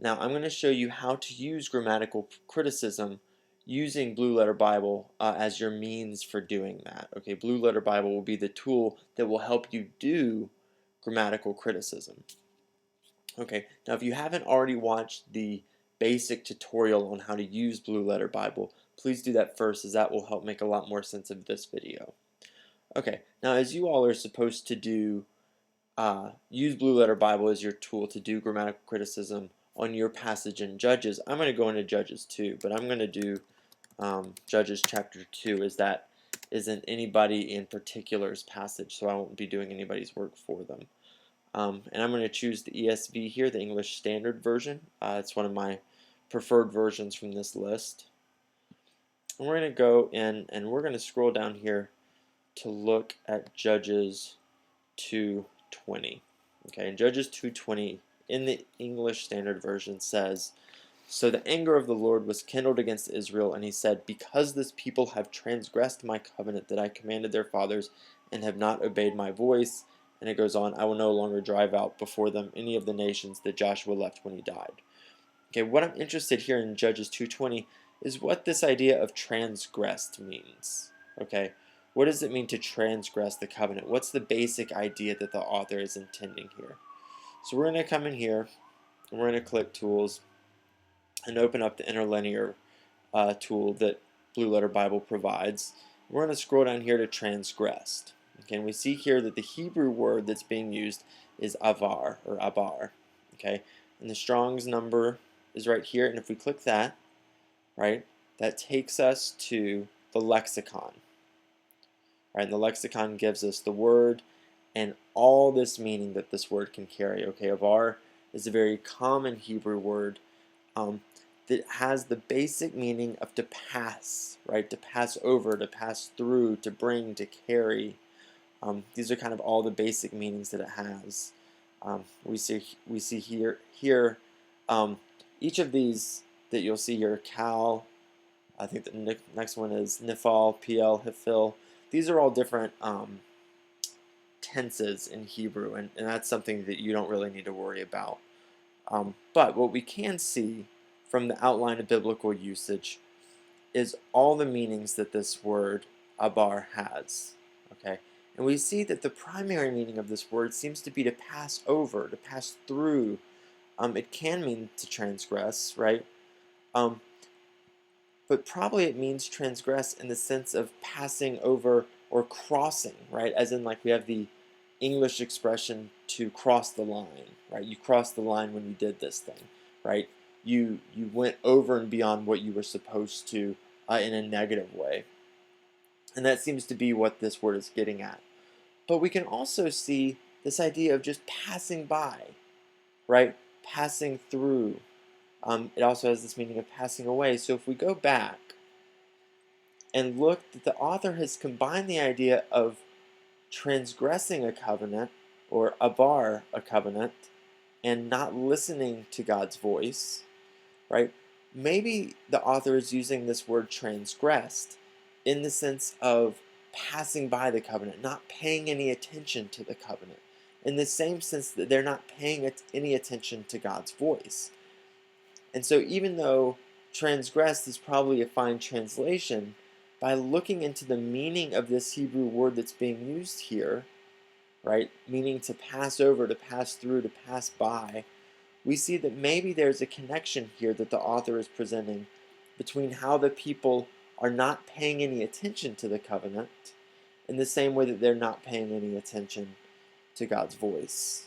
Now I'm going to show you how to use grammatical criticism using Blue Letter Bible as your means for doing that. Okay, Blue Letter Bible will be the tool that will help you do grammatical criticism. Okay, now if you haven't already watched the basic tutorial on how to use Blue Letter Bible, please do that first, as that will help make a lot more sense of this video. Okay, now as you all are supposed to do, use Blue Letter Bible as your tool to do grammatical criticism on your passage in Judges. I'm going to go into Judges 2, but I'm going to do Judges chapter 2, as that isn't anybody in particular's passage, so I won't be doing anybody's work for them. And I'm going to choose the ESV here, the English Standard Version. It's one of my preferred versions from this list. And we're going to go in and we're going to scroll down here to look at Judges 2:20. Okay, and Judges 2:20 in the English Standard Version says, "So the anger of the Lord was kindled against Israel, and he said, because this people have transgressed my covenant that I commanded their fathers, and have not obeyed my voice," and it goes on, "I will no longer drive out before them any of the nations that Joshua left when he died." Okay, what I'm interested here in Judges 2:20 is what this idea of transgressed means. Okay, what does it mean to transgress the covenant? What's the basic idea that the author is intending here? So we're going to come in here, and we're going to click Tools, and open up the interlinear tool that Blue Letter Bible provides. We're going to scroll down here to transgressed. Okay, and we see here that the Hebrew word that's being used is avar, or abar. Okay, and the Strong's number is right here, and if we click that, right, that takes us to the lexicon. Right, and the lexicon gives us the word and all this meaning that this word can carry. Okay, avar is a very common Hebrew word that has the basic meaning of to pass, right? To pass over, to pass through, to bring, to carry. These are kind of all the basic meanings that it has. We see here each of these that you'll see here, Cal, I think the next one is Nifal, PL, Hifil. These are all different tenses in Hebrew, and that's something that you don't really need to worry about. But what we can see from the outline of biblical usage is all the meanings that this word abar has. Okay, and we see that the primary meaning of this word seems to be to pass over, to pass through. It can mean to transgress, right? But probably it means transgress in the sense of passing over or crossing, right? As in, like, we have the English expression to cross the line, right? You crossed the line when you did this thing, right? You went over and beyond what you were supposed to in a negative way. And that seems to be what this word is getting at. But we can also see this idea of just passing by, right? Passing through. It also has this meaning of passing away. So if we go back and look, that the author has combined the idea of transgressing a covenant, or abar a covenant, and not listening to God's voice, right? Maybe the author is using this word transgressed in the sense of passing by the covenant, not paying any attention to the covenant, in the same sense that they're not paying any attention to God's voice. And so even though transgressed is probably a fine translation, by looking into the meaning of this Hebrew word that's being used here, right, meaning to pass over, to pass through, to pass by, we see that maybe there's a connection here that the author is presenting between how the people are not paying any attention to the covenant in the same way that they're not paying any attention to God's voice.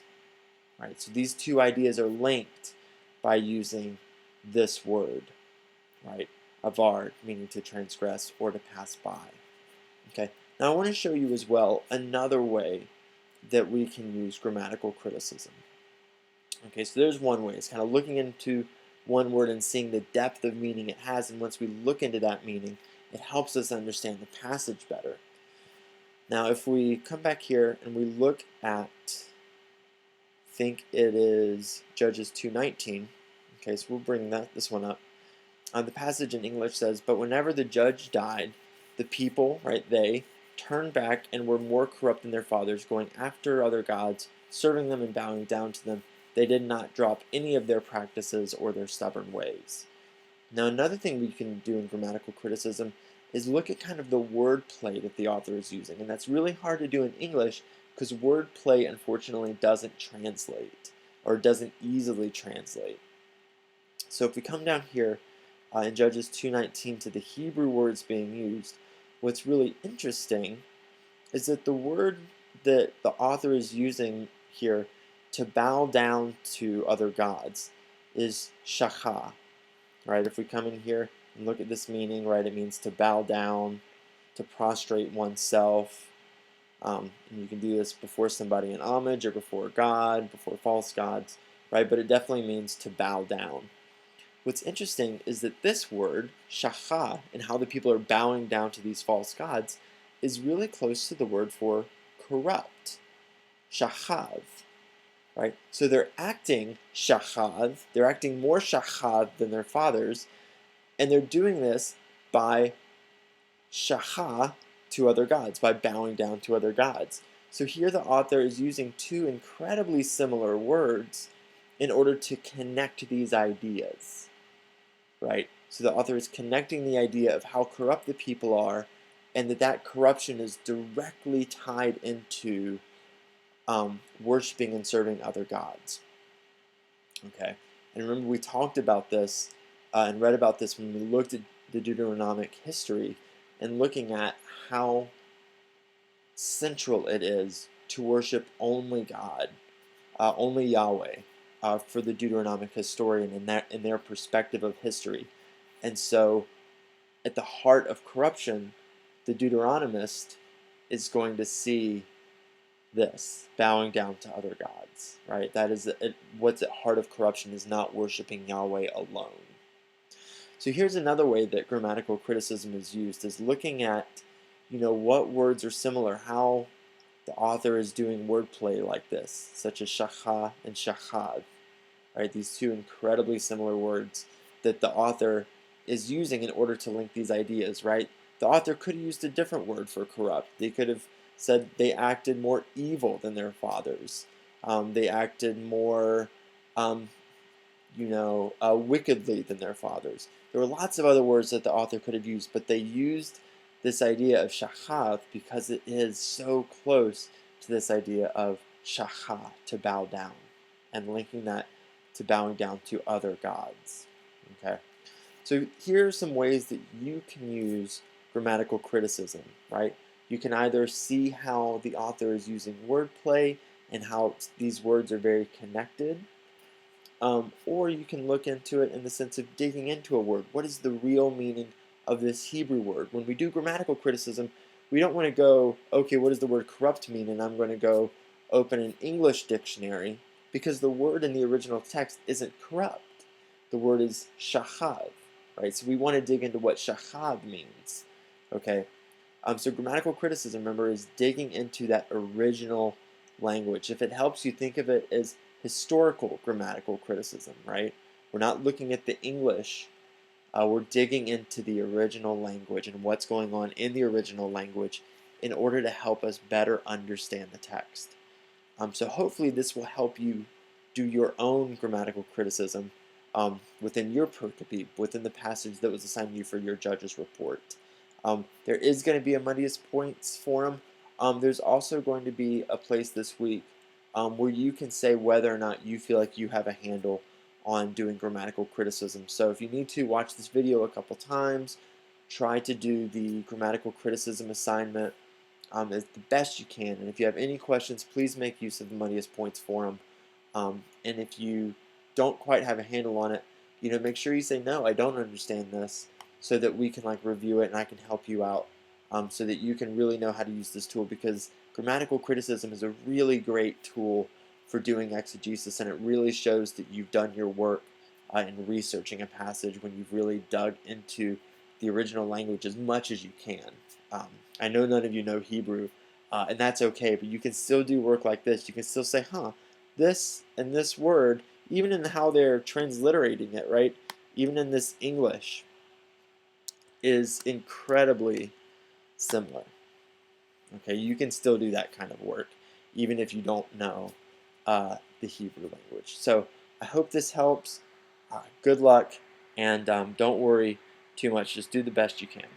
Right? So these two ideas are linked by using this word, right? Avar, meaning to transgress or to pass by. Okay. Now I want to show you as well another way that we can use grammatical criticism. Okay, so there's one way. It's kind of looking into one word and seeing the depth of meaning it has, and once we look into that meaning, it helps us understand the passage better. Now, if we come back here and we look at, I think it is Judges 2:19. Okay, so we'll bring this one up. The passage in English says, "But whenever the judge died, the people," right, they, "turned back and were more corrupt than their fathers, going after other gods, serving them and bowing down to them. They did not drop any of their practices or their stubborn ways. Now, another thing we can do in grammatical criticism is look at kind of the wordplay that the author is using. And that's really hard to do in English because wordplay, unfortunately, doesn't translate or doesn't easily translate. So if we come down here in Judges 2:19 to the Hebrew words being used, what's really interesting is that the word that the author is using here to bow down to other gods is shachah. Right? If we come in here and look at this meaning, right, it means to bow down, to prostrate oneself. And you can do this before somebody in homage or before God, before false gods, right? But it definitely means to bow down. What's interesting is that this word, shachah, and how the people are bowing down to these false gods, is really close to the word for corrupt, shachav, right? So they're acting shachav, they're acting more shachav than their fathers, and they're doing this by shachah to other gods, by bowing down to other gods. So here the author is using two incredibly similar words in order to connect these ideas, right? So the author is connecting the idea of how corrupt the people are and that corruption is directly tied into worshiping and serving other gods. Okay, and remember we talked about this and read about this when we looked at the Deuteronomic history and looking at how central it is to worship only God, only Yahweh, for the Deuteronomic historian in their perspective of history. And so, at the heart of corruption, the Deuteronomist is going to see this, bowing down to other gods, right? That is what's at heart of corruption is not worshiping Yahweh alone. So here's another way that grammatical criticism is used, is looking at, what words are similar, how the author is doing wordplay like this, such as shachah and shachav, right? These two incredibly similar words that the author is using in order to link these ideas, right? The author could have used a different word for corrupt. They could have said they acted more evil than their fathers. They acted more, wickedly than their fathers. There were lots of other words that the author could have used, but they used this idea of shachav because it is so close to this idea of shachah, to bow down, and linking that to bowing down to other gods. Okay, so here are some ways that you can use grammatical criticism, right? You can either see how the author is using wordplay and how these words are very connected, or you can look into it in the sense of digging into a word. What is the real meaning of this Hebrew word? When we do grammatical criticism, we don't want to go, okay, what does the word corrupt mean? And I'm going to go open an English dictionary, because the word in the original text isn't corrupt. The word is shachav, right? So we want to dig into what shachav means, okay? So grammatical criticism, remember, is digging into that original language. If it helps you, think of it as historical grammatical criticism, right? We're not looking at the English. We're digging into the original language and what's going on in the original language in order to help us better understand the text. So hopefully this will help you do your own grammatical criticism within your pericope, within the passage that was assigned to you for your judge's report. There is going to be a Moneyest Points forum. There's also going to be a place this week where you can say whether or not you feel like you have a handle on doing grammatical criticism. So if you need to, watch this video a couple times, try to do the grammatical criticism assignment as the best you can. And if you have any questions, please make use of the Moneyest Points forum. And if you don't quite have a handle on it, make sure you say, no, I don't understand this, so that we can review it and I can help you out so that you can really know how to use this tool, because grammatical criticism is a really great tool for doing exegesis, and it really shows that you've done your work in researching a passage when you've really dug into the original language as much as you can. I know none of you know Hebrew, and that's okay, but you can still do work like this. You can still say, this and this word, even in how they're transliterating it, right? Even in this English, is incredibly similar. Okay, you can still do that kind of work, even if you don't know the Hebrew language. So I hope this helps. Good luck, and don't worry too much. Just do the best you can.